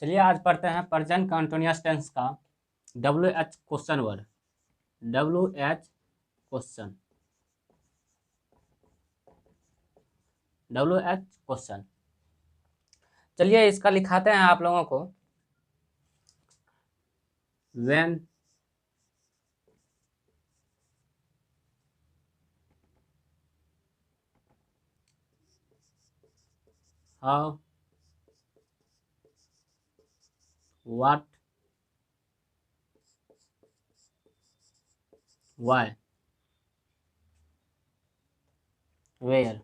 चलिए आज पढ़ते हैं प्रेजेंट कंटिन्यूअस टेंस का WH question word. WH question, WH question. चलिए इसका लिखाते हैं आप लोगों को। When, how, what, why, where।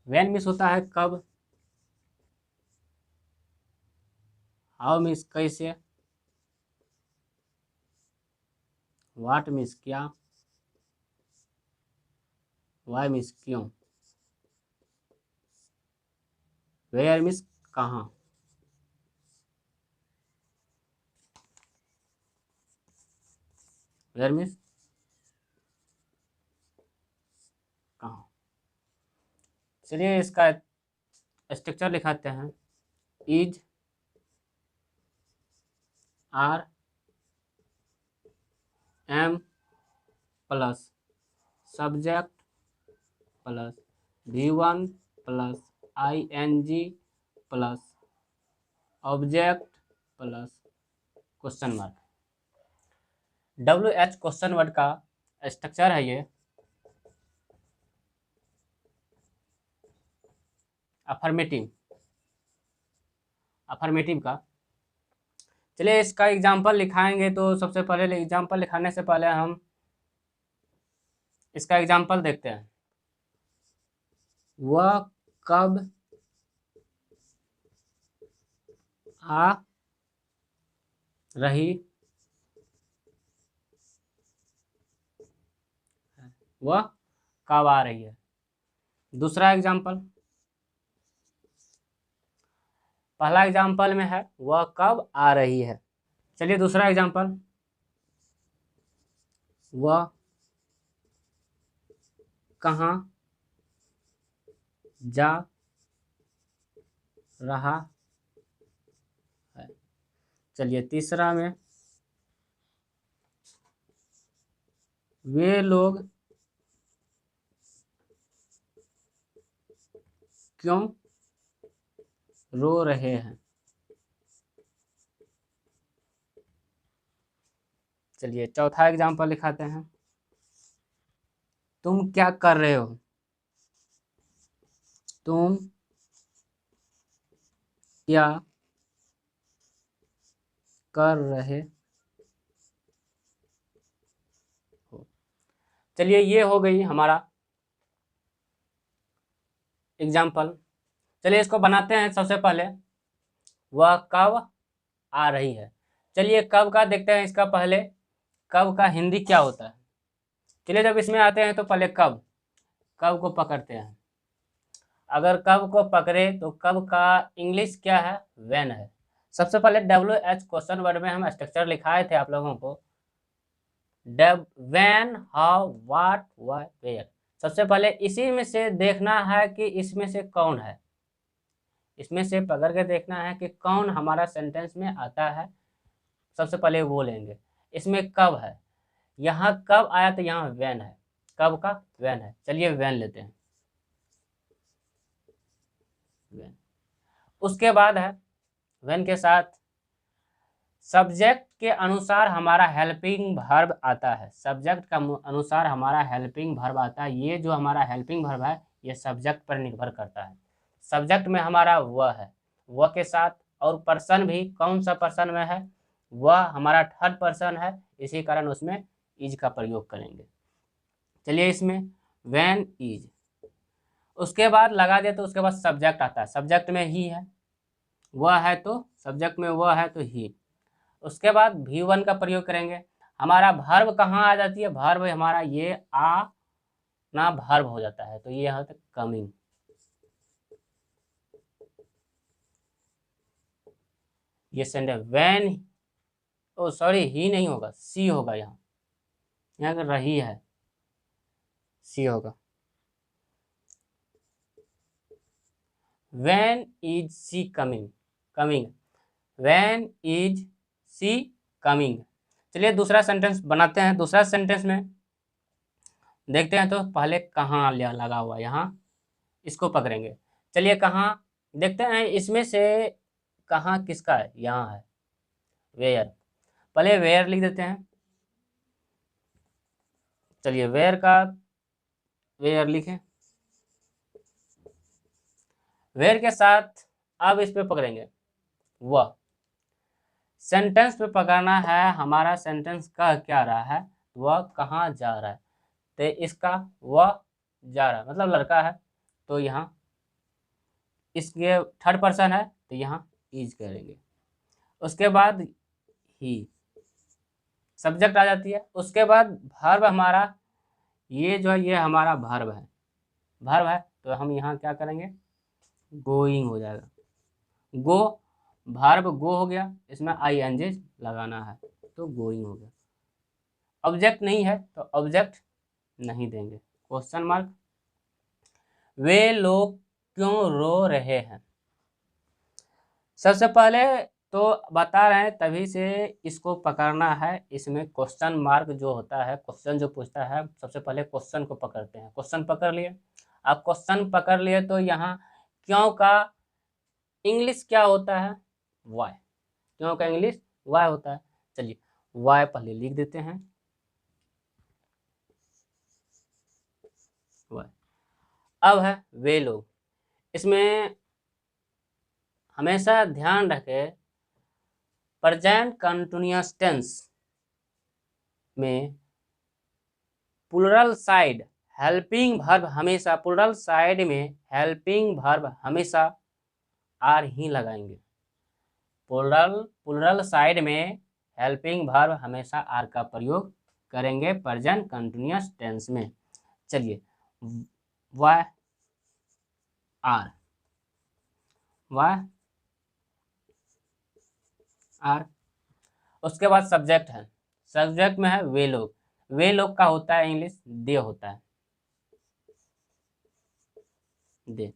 When means होता है कब, how मीन्स कैसे, what मीन्स क्या, why मीन्स क्यों, where मीन्स कहाँ। where मीन्स कहाँ। चलिए इसका स्ट्रक्चर लिखाते हैं। Is, are, am plus subject plus V1 plus ING plus object plus question mark. WH question word का स्ट्रक्चर है ये। अफर्मेटिव का। चलिए इसका एग्जाम्पल लिखाएंगे तो सबसे पहले एग्जाम्पल लिखाने से पहले हम इसका एग्जाम्पल देखते हैं। वह कब आ रही, वह कब आ रही है। दूसरा एग्जाम्पल, पहला एग्जाम्पल में है वह कब आ रही है। चलिए दूसरा एग्जाम्पल, वह कहाँ जा रहा है। चलिए तीसरा में, वे लोग क्यों रो रहे हैं। चलिए चौथा एग्जाम्पल लिखाते हैं। तुम क्या कर रहे हो, तुम क्या कर रहे हो। चलिए ये हो गई हमारा एग्जाम्पल। चलिए इसको बनाते हैं। सबसे पहले वह कब आ रही है। चलिए कब का देखते हैं। इसका पहले कब का हिंदी क्या होता है। चलिए जब इसमें आते हैं तो पहले कब को पकड़ते हैं। अगर कब को पकड़े तो कब का इंग्लिश क्या है, व्हेन है। सबसे पहले WH क्वेश्चन वर्ड में हम स्ट्रक्चर लिखाए थे आप लोगों को। When, how, what, why, where. सबसे पहले इसी में से देखना है कि इसमें से कौन है। इसमें से पकड़ के देखना है कि कौन हमारा सेंटेंस में आता है। सबसे पहले वो लेंगे। इसमें कब है, यहाँ कब आया तो यहाँ व्हेन है। कब का व्हेन है। चलिए व्हेन लेते हैं। व्हेन, उसके बाद है व्हेन के साथ सब्जेक्ट के अनुसार हमारा हेल्पिंग वर्ब आता है। सब्जेक्ट का अनुसार हमारा हेल्पिंग वर्ब आता है। ये जो हमारा हेल्पिंग वर्ब है ये सब्जेक्ट पर निर्भर करता है। सब्जेक्ट में हमारा वह है, वह के साथ और पर्सन भी कौन सा पर्सन में है, वह हमारा थर्ड पर्सन है, इसी कारण उसमें इज का प्रयोग करेंगे। चलिए इसमें व्हेन इज, उसके बाद लगा दे तो उसके बाद सब्जेक्ट आता है। सब्जेक्ट में ही है, वह है तो सब्जेक्ट में वह है तो ही। उसके बाद V1 का प्रयोग करेंगे। हमारा वर्ब कहाँ आ जाती है, वर्ब हमारा ये आ ना वर्ब हो जाता है तो ये होता है कमिंग। ये sentence when, oh sorry he नहीं होगा, सी होगा। यहाँ रही है, सी होगा। When is she coming, coming, when is she coming. चलिए दूसरा सेंटेंस बनाते हैं। दूसरा सेंटेंस में देखते हैं तो पहले कहाँ लगा हुआ, यहाँ इसको पकड़ेंगे। चलिए कहाँ देखते हैं, इसमें से कहाँ किसका है, यहाँ है वेयर। पहले वेयर लिख देते हैं। चलिए वेयर का वेयर लिखें। वेयर के साथ अब इस पे पकड़ेंगे वह। सेंटेंस पे पकड़ना है, हमारा सेंटेंस कह क्या रहा है, वह कहाँ जा रहा है। तो इसका वह जा रहा है मतलब लड़का है, तो यहाँ इसके थर्ड पर्सन है तो यहाँ इज करेंगे। उसके बाद ही सब्जेक्ट आ जाती है। उसके बाद भर्ब हमारा ये जो है, ये हमारा भर्ब है, भर्ब है तो हम यहाँ क्या करेंगे, गोइंग हो जाएगा। गो भर्ब गो हो गया, इसमें आईएनजी लगाना है तो गोइंग हो गया। ऑब्जेक्ट नहीं है तो ऑब्जेक्ट नहीं देंगे। Question mark. वे लोग क्यों रो रहे हैं। सबसे पहले तो बता रहे हैं तभी से इसको पकड़ना है। इसमें क्वेश्चन मार्क जो होता है, क्वेश्चन जो पूछता है, सबसे पहले क्वेश्चन को पकड़ते हैं। क्वेश्चन पकड़ लिए, अब क्वेश्चन पकड़ लिए तो यहाँ क्यों का इंग्लिश क्या होता है, वाई। क्यों का इंग्लिश वाई होता है। चलिए वाई पहले लिख देते हैं, वाई। अब है वे लोग। इसमें हमेशा ध्यान रखें प्रेजेंट कंटिन्यूअस टेंस में प्लूरल साइड हेल्पिंग वर्ब हमेशा, प्लूरल साइड में हेल्पिंग वर्ब हमेशा आर ही लगाएंगे। प्लूरल साइड में हेल्पिंग वर्ब हमेशा आर का प्रयोग करेंगे प्रेजेंट कंटिन्यूअस टेंस में। चलिए वाई आर, वाई आर। उसके बाद सब्जेक्ट है, सब्जेक्ट में है वे लोग। वे लोग का होता है इंग्लिश दे होता है, दे।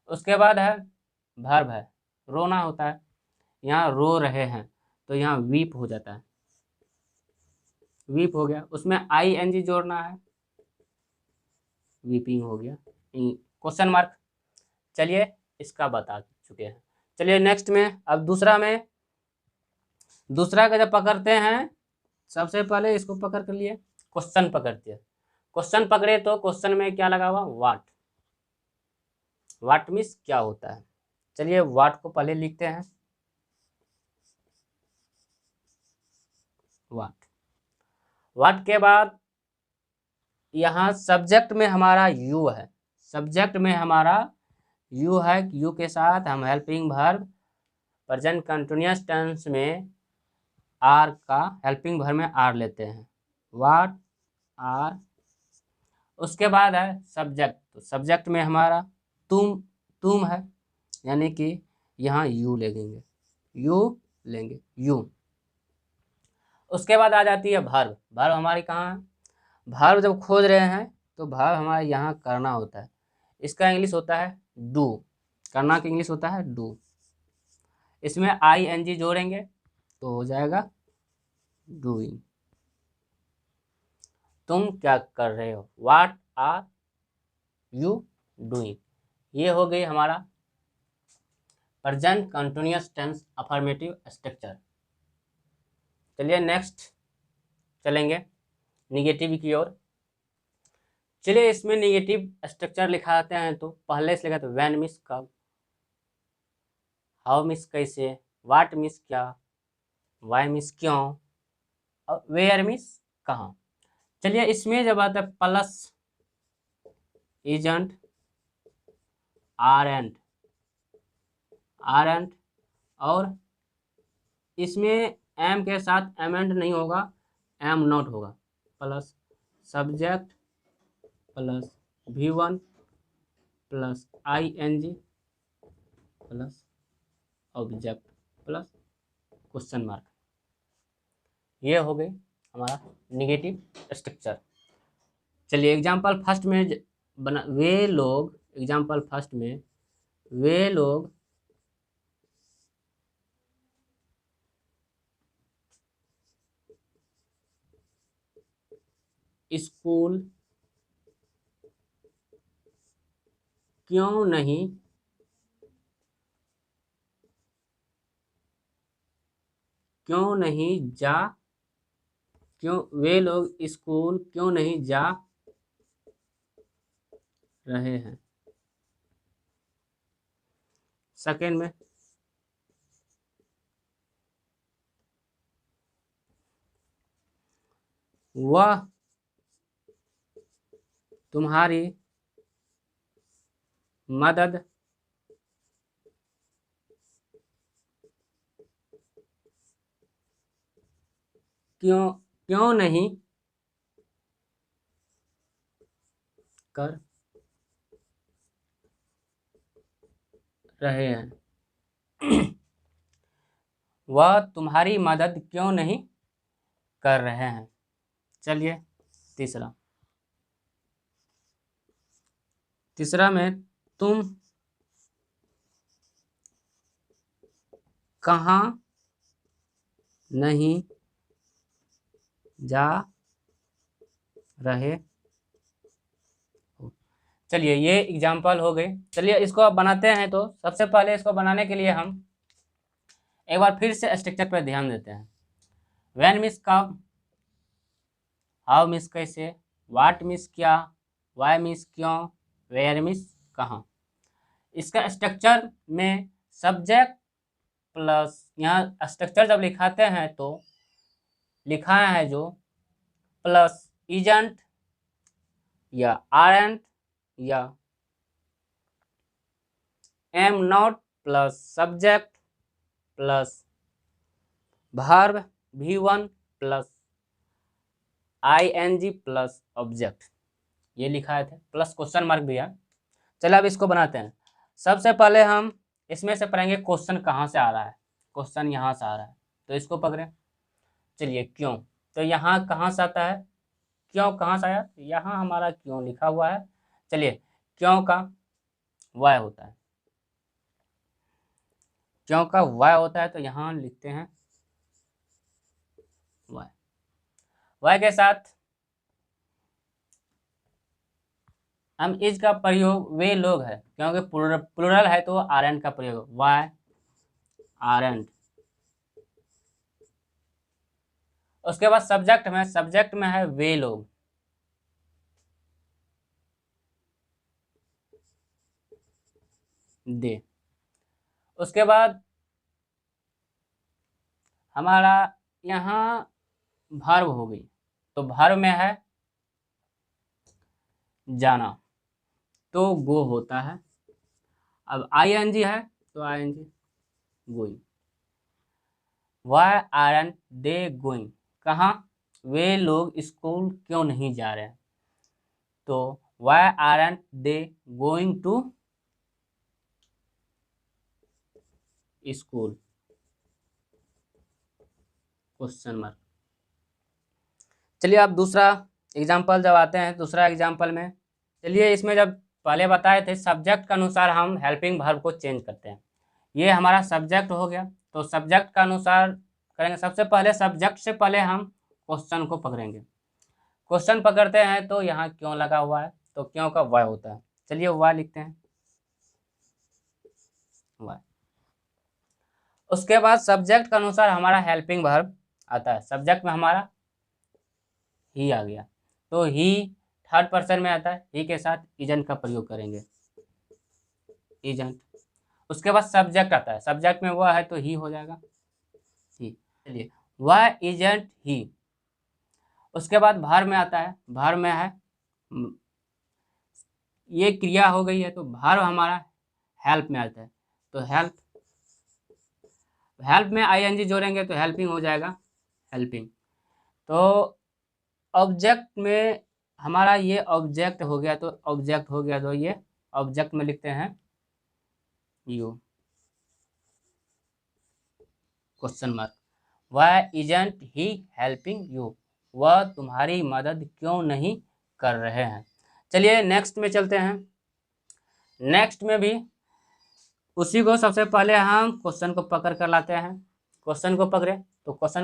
उसके बाद है वर्ब है रोना होता है, यहाँ रो रहे हैं तो यहाँ वीप हो जाता है, वीप हो गया। उसमें आईएनजी जोड़ना है, वीपिंग हो गया। Question mark. चलिए इसका बता चुके हैं। चलिए नेक्स्ट में, अब दूसरा में, दूसरा का जब पकड़ते हैं सबसे पहले इसको पकड़ कर लिए, क्वेश्चन पकड़ते हैं। क्वेश्चन पकड़े तो क्वेश्चन में क्या लगा हुआ, व्हाट। व्हाट मीन्स क्या होता है। चलिए व्हाट को पहले लिखते हैं, व्हाट। व्हाट के बाद यहाँ सब्जेक्ट में हमारा यू है, सब्जेक्ट में हमारा यू है। यू के साथ हम helping verb present continuous tense में आर का, हेल्पिंग वर्ब में आर लेते हैं, व्हाट आर। उसके बाद है सब्जेक्ट, तो सब्जेक्ट में हमारा तुम है, यानी कि यहाँ यू लेंगे, यू लेंगे, यू। उसके बाद आ जाती है वर्ब। वर्ब हमारी कहाँ है, वर्ब जब खोज रहे हैं तो वर्ब हमारे यहाँ करना होता है। इसका इंग्लिश होता है डू, करना का इंग्लिश होता है डू। इसमें आईएनजी जोड़ेंगे तो हो जाएगा डूइंग। तुम क्या कर रहे हो, व्हाट आर यू डूइंग। ये हो गई हमारा present continuous tense affirmative structure. चलिए नेक्स्ट चलेंगे निगेटिव की ओर। चलिए इसमें निगेटिव स्ट्रक्चर लिखाते हैं तो पहले से लिखा तो व्हेन मिस कब, हाउ मिस कैसे, व्हाट मिस क्या, वाई मिस क्यों, और वेयर मिस कहाँ। चलिए इसमें जब आता है प्लस इजंट, आरएंट, आरएंट, और इसमें एम के साथ एमेंट नहीं होगा, एम नॉट होगा, plus subject plus V1 plus ING plus object plus question mark. ये हो गई हमारा निगेटिव स्ट्रक्चर। चलिए एग्जाम्पल फर्स्ट में बना, वे लोग, एग्जाम्पल फर्स्ट में वे लोग स्कूल क्यों नहीं जा क्यों वे लोग स्कूल क्यों नहीं जा रहे हैं। सेकेंड में वह तुम्हारी मदद क्यों नहीं कर रहे हैं। वह तुम्हारी मदद क्यों नहीं कर रहे हैं। चलिए तीसरा में तुम कहाँ नहीं जा रहे हो। चलिए ये एग्जाम्पल हो गए। चलिए इसको अब बनाते हैं। तो सबसे पहले इसको बनाने के लिए हम एक बार फिर से स्ट्रक्चर पर ध्यान देते हैं। व्हेन मीन्स कब, हाउ मीन्स कैसे, व्हाट मीन्स क्या, व्हाई मीन्स क्यों, वेयर मीन्स कहाँ। इसका स्ट्रक्चर में सब्जेक्ट प्लस यहाँ स्ट्रक्चर जब लिखाते हैं तो लिखा है जो प्लस इजेंट या आरएंट या am not plus subject plus verb V1 plus ING plus object, ये लिखा है थे, प्लस क्वेश्चन मार्क भी है। चलिए अब इसको बनाते हैं। सबसे पहले हम इसमें से पढ़ेंगे क्वेश्चन कहाँ से आ रहा है। क्वेश्चन यहाँ से आ रहा है तो इसको पकड़ें। चलिए क्यों, तो यहाँ कहाँ से आता है, क्यों कहाँ से आया, यहाँ हमारा क्यों लिखा हुआ है। चलिए क्यों का वाई होता है, क्यों का वाई होता है तो यहाँ लिखते हैं वाई। वाई के साथ हम इज का प्रयोग वे लोग है, क्योंकि प्लूरल है तो आर का प्रयोग वाई आर। उसके बाद सब्जेक्ट में है वे लोग, दे। उसके बाद हमारा यहाँ वर्ब हो गई, तो वर्ब में है जाना तो गो होता है। अब ING है तो ING going. Why aren't they going, कहाँ, वे लोग स्कूल क्यों नहीं जा रहे हैं, तो why aren't they going to school, question mark. चलिए अब दूसरा एग्जाम्पल जब आते हैं, दूसरा एग्जाम्पल में चलिए इसमें जब पहले बताए थे सब्जेक्ट के अनुसार हम हेल्पिंग वर्ब को चेंज करते हैं। ये हमारा सब्जेक्ट हो गया, तो सब्जेक्ट का अनुसार करेंगे। सबसे पहले सब्जेक्ट से पहले हम क्वेश्चन को पकड़ेंगे। क्वेश्चन पकड़ते हैं तो यहाँ क्यों लगा हुआ है, तो क्यों का वाई होता है। चलिए वाई लिखते हैं, वाई। उसके बाद सब्जेक्ट के अनुसार हमारा हेल्पिंग वर्ब आता है। सब्जेक्ट में हमारा ही आ गया, तो ही थर्ड पर्सन में आता है, ही के साथ इजेंट का प्रयोग करेंगे, इजेंट। उसके बाद सब्जेक्ट आता है, सब्जेक्ट में वह है तो ही हो जाएगा, ही। चलिए वह इजेंट ही। उसके बाद वर्ब में आता है, वर्ब में है ये क्रिया हो गई है तो वर्ब हमारा हेल्प में आता है, तो हेल्प में ING जोड़ेंगे तो हेल्पिंग हो जाएगा, हेल्पिंग। तो ऑब्जेक्ट में हमारा ये ऑब्जेक्ट हो गया, तो ऑब्जेक्ट हो गया तो ये ऑब्जेक्ट में लिखते हैं you, question mark. Why isn't he helping you, वह तुम्हारी मदद क्यों नहीं कर रहे हैं। चलिए नेक्स्ट में चलते हैं। नेक्स्ट में भी उसी को सबसे पहले हम क्वेश्चन को पकड़ कर लाते हैं। क्वेश्चन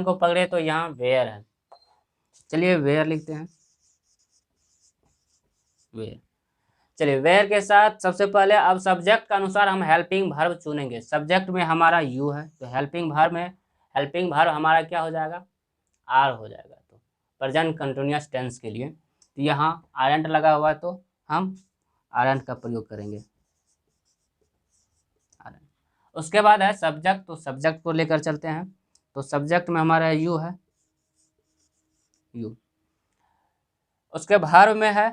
को पकड़े तो यहाँ वेयर है, चलिए वेयर लिखते हैं, वेयर। चलिए वेयर के साथ सबसे पहले अब सब्जेक्ट के अनुसार हम हेल्पिंग वर्ब चुनेंगे। सब्जेक्ट में हमारा यू है, तो हेल्पिंग वर्ब हमारा क्या हो जाएगा, आर हो जाएगा। तो प्रेजेंट कंटिन्यूअस टेंस के लिए तो यहाँ आरंट लगा हुआ है, तो हम आरंट का प्रयोग करेंगे। उसके बाद है सब्जेक्ट, तो सब्जेक्ट को लेकर चलते हैं। तो सब्जेक्ट में हमारा यू है, यू। उसके वर्ब में है,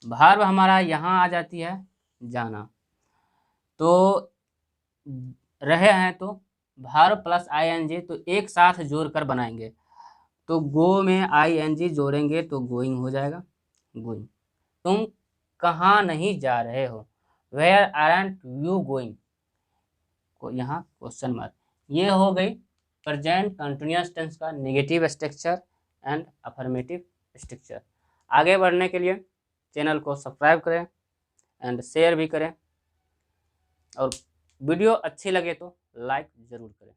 वर्ब हमारा यहाँ आ जाती है जाना। तो रहे हैं तो वर्ब प्लस आईएनजी, तो एक साथ जोड़कर बनाएंगे। तो गो में आईएनजी जोड़ेंगे तो गोइंग हो जाएगा, गोइंग। तुम कहाँ नहीं जा रहे हो, वेयर आरंट यू गोइंग, को यहाँ क्वेश्चन मार्क। ये हो गई प्रेजेंट कंटिन्यूअस टेंस का negative structure and affirmative structure. आगे बढ़ने के लिए चैनल को सब्सक्राइब करें एंड शेयर भी करें, और वीडियो अच्छी लगे तो लाइक ज़रूर करें।